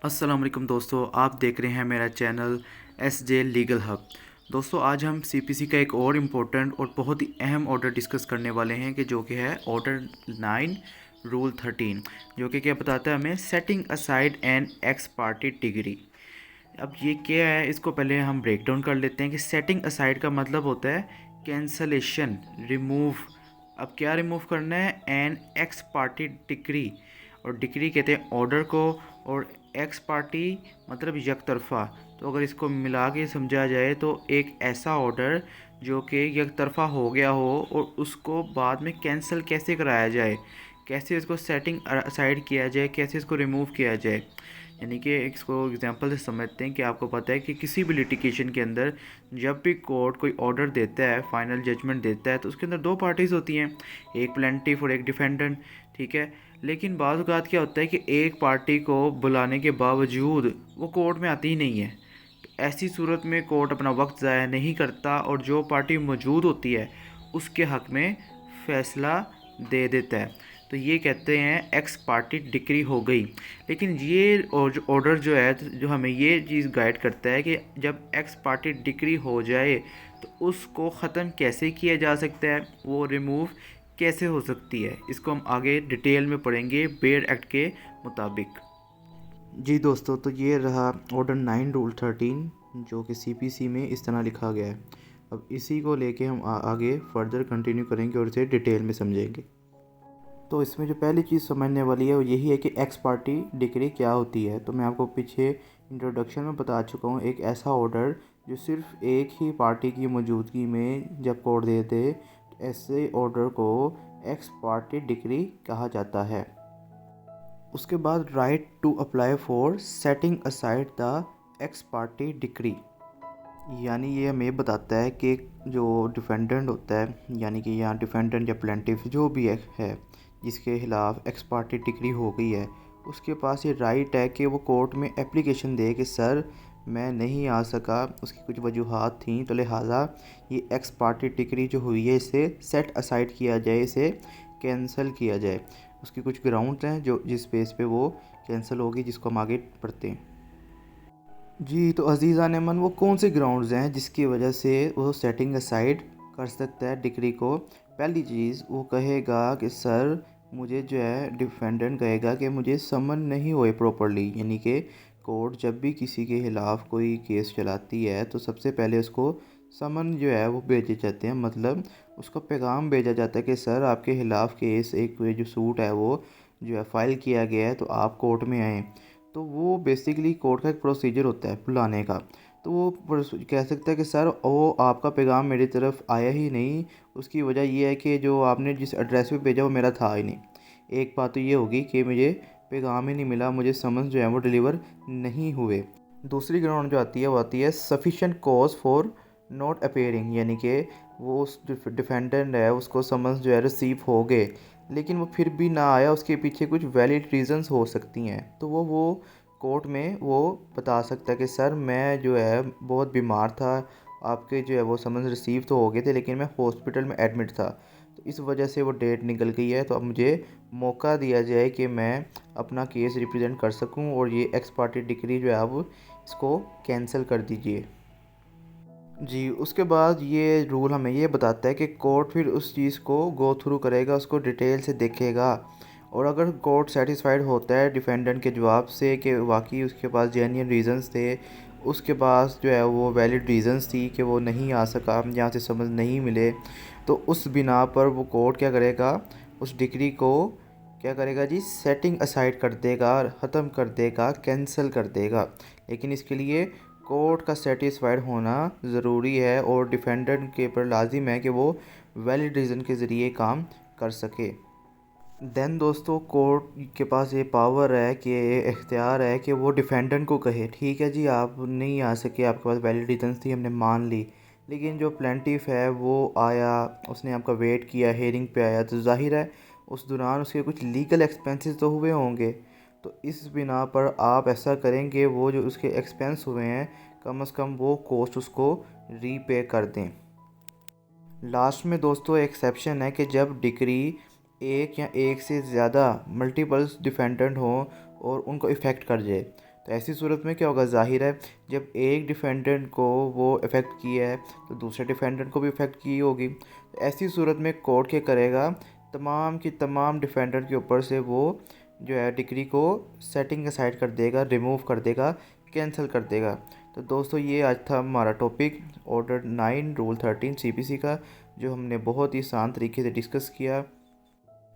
अस्सलाम वालेकुम दोस्तों, आप देख रहे हैं मेरा चैनल एस जे लीगल हब। दोस्तों, आज हम सीपीसी का एक और इम्पोर्टेंट और बहुत ही अहम ऑर्डर डिस्कस करने वाले हैं कि जो कि है ऑर्डर 9 रूल 13, जो कि क्या बताता है हमें setting aside an ex parte. अब ये क्या है, इसको पहले हम ब्रेक डाउन कर लेते हैं कि सेटिंग असाइड का मतलब होता है कैंसलेशन, रिमूव। अब क्या रिमूव करना है? एन एक्स पार्टी डिक्री, और डिक्री कहते हैं ऑर्डर को, और एक्स पार्टी मतलब यक तरफ़ा। तो अगर इसको मिला के समझा जाए तो एक ऐसा ऑर्डर जो कि यक तरफ़ा हो गया हो और उसको बाद में कैंसिल कैसे कराया जाए, कैसे इसको सेटिंग असाइड किया जाए, कैसे इसको रिमूव किया जाए। यानी कि इसको एग्जांपल से समझते हैं कि आपको पता है कि किसी भी लिटिगेशन के अंदर जब भी कोर्ट कोई ऑर्डर देता है, फाइनल जजमेंट देता है, तो उसके अंदर दो पार्टीज़ होती हैं, एक प्लेंटिफ और एक डिफेंडेंट। ठीक है, लेकिन बाज़ औक़ात क्या होता है कि एक पार्टी को बुलाने के बावजूद वो कोर्ट में आती ही नहीं है। तो ऐसी सूरत में कोर्ट अपना वक्त ज़ाया नहीं करता और जो पार्टी मौजूद होती है उसके हक़ में फ़ैसला दे देता है। तो ये कहते हैं एक्स पार्टी डिक्री हो गई। लेकिन ये ऑर्डर जो है, जो हमें ये चीज़ गाइड करता है कि जब एक्स पार्टी डिक्री हो जाए तो उसको ख़त्म कैसे किया जा सकता है, वो रिमूव कैसे हो सकती है, इसको हम आगे डिटेल में पढ़ेंगे बेयर एक्ट के मुताबिक। जी दोस्तों, तो ये रहा ऑर्डर 9 रूल 13, जो कि सीपीसी में इस तरह लिखा गया है। अब इसी को लेके हम आगे फर्दर कंटिन्यू करेंगे और इसे डिटेल में समझेंगे। तो इसमें जो पहली चीज़ समझने वाली है वो यही है कि एक्स पार्टी डिक्री क्या होती है। तो मैं आपको पीछे इंट्रोडक्शन में बता चुका हूँ, एक ऐसा ऑर्डर जो सिर्फ एक ही पार्टी की मौजूदगी में जब कोर्ट दे दे, तो ऐसे ऑर्डर को एक्स पार्टी डिक्री कहा जाता है। उसके बाद right to apply for setting aside the ex parte, यानी ये हमें बताता है कि जो डिफेंडेंट होता है, यानी कि यहाँ डिफेंडेंट या प्लेंटिफ जो भी है जिसके खिलाफ एक्स पार्टी डिक्री हो गई है, उसके पास ये राइट है कि वो कोर्ट में एप्लीकेशन दे कि सर मैं नहीं आ सका, उसकी कुछ वजूहात थी, तो लिहाजा ये एक्स पार्टी डिक्री जो हुई है इसे सेट असाइड किया जाए, इसे कैंसिल किया जाए। उसकी कुछ ग्राउंड्स हैं जो जिस बेस पे वो कैंसिल होगी, जिसको हम आगे पढ़ते हैं। जी, तो अज़ीज़ान मन वो कौन से ग्राउंड्स हैं जिसकी वजह से वो सेटिंग असाइड कर सकता है डिक्री को? पहली चीज़ वो कहेगा कि सर मुझे जो है, डिफेंडेंट कहेगा कि मुझे समन नहीं हुए प्रॉपर्ली, यानी कि कोर्ट जब भी किसी के खिलाफ़ कोई केस चलाती है तो सबसे पहले उसको समन जो है वो भेजे जाते हैं, मतलब उसको पैगाम भेजा जाता है कि सर आपके खिलाफ़ केस, एक जो सूट है वो जो है फ़ाइल किया गया है, तो आप कोर्ट में आएँ। तो वो बेसिकली कोर्ट का एक प्रोसीजर होता है बुलाने का। तो वो कह सकता है कि सर वो आपका पैगाम मेरी तरफ आया ही नहीं, उसकी वजह ये है कि जो आपने जिस एड्रेस पे भेजा वो मेरा था ही नहीं। एक बात तो ये होगी कि मुझे पैगाम ही नहीं मिला, मुझे समन्स जो है वो डिलीवर नहीं हुए। दूसरी ग्राउंड जो आती है वो आती है sufficient cause for not appearing, यानी कि वो उस डिफेंडेंट है उसको समन्स जो है रिसीव हो गए, लेकिन वो फिर भी ना आया, उसके पीछे कुछ वैलिड रीज़न्स हो सकती हैं। तो वो कोर्ट में वो बता सकता है कि सर मैं जो है बहुत बीमार था, आपके जो है वो समन्स रिसीव तो हो गए थे, लेकिन मैं हॉस्पिटल में एडमिट था, तो इस वजह से वो डेट निकल गई है, तो अब मुझे मौका दिया जाए कि मैं अपना केस रिप्रेजेंट कर सकूं, और ये एक्स पार्टी डिक्री जो है अब इसको कैंसिल कर दीजिए। जी, उसके बाद ये रूल हमें ये बताता है कि कोर्ट फिर उस चीज़ को गो थ्रू करेगा, उसको डिटेल से देखेगा, और अगर कोर्ट सेटिस्फाइड होता है डिफेंडेंट के जवाब से कि वाकई उसके पास जेन्युइन रीज़न्स थे, उसके पास जो है वो वैलिड रीज़न्स थी कि वो नहीं आ सका, यहाँ से समझ नहीं मिले, तो उस बिना पर वो कोर्ट क्या करेगा, उस डिग्री को क्या करेगा जी, सेटिंग असाइड कर देगा, ख़त्म कर देगा, कैंसिल कर देगा। लेकिन इसके लिए कोर्ट का सेटिस्फाइड होना ज़रूरी है, और डिफेंडेंट के ऊपर लाजिम है कि वो वैलिड रीज़न के ज़रिए काम कर सके। देन दोस्तों, कोर्ट के पास ये पावर है कि इख्तियार है कि वो डिफेंडेंट को कहे ठीक है जी आप नहीं आ सके, आपके पास वैलिड रीजंस थी, हमने मान ली, लेकिन जो प्लेंटिफ है वो आया, उसने आपका वेट किया, हेयरिंग पे आया, तो जाहिर है उस दौरान उसके कुछ लीगल एक्सपेंसेस तो हुए होंगे। तो इस बिना पर आप ऐसा करेंगे वो जो उसके एक्सपेंस हुए हैं कम से कम वो कॉस्ट उसको रीपे कर दें। लास्ट में दोस्तों एक्सेप्शन है कि जब डिक्री एक या एक से ज़्यादा मल्टीपल्स डिफेंडेंट हो और उनको इफ़ेक्ट कर जाए, तो ऐसी सूरत में क्या होगा, ज़ाहिर है जब एक डिफेंडेंट को वो इफ़ेक्ट किया है तो दूसरे डिफेंडेंट को भी इफ़ेक्ट की होगी। तो ऐसी सूरत में कोर्ट क्या करेगा, तमाम की तमाम डिफेंडेंट के ऊपर से वो जो है डिक्री को सेटिंग असाइड कर देगा, रिमूव कर देगा, कैंसिल कर देगा। तो दोस्तों ये आज था हमारा टॉपिक ऑर्डर 9 रूल 13 सीपीसी का, जो हमने बहुत ही आसान तरीके से डिस्कस किया।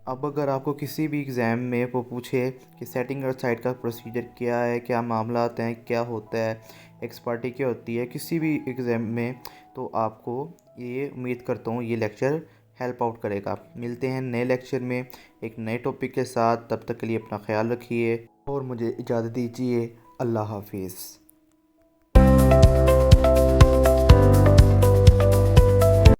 अब अगर आपको किसी भी एग्ज़ाम में वो पूछे कि सेटिंग असाइड का प्रोसीजर क्या है, क्या मामला आते हैं, क्या होता है, एक्स पार्टी क्या होती है किसी भी एग्ज़ाम में, तो आपको ये उम्मीद करता हूँ ये लेक्चर हेल्प आउट करेगा। मिलते हैं नए लेक्चर में एक नए टॉपिक के साथ, तब तक के लिए अपना ख्याल रखिए और मुझे इजाज़त दीजिए। अल्लाह हाफिज़।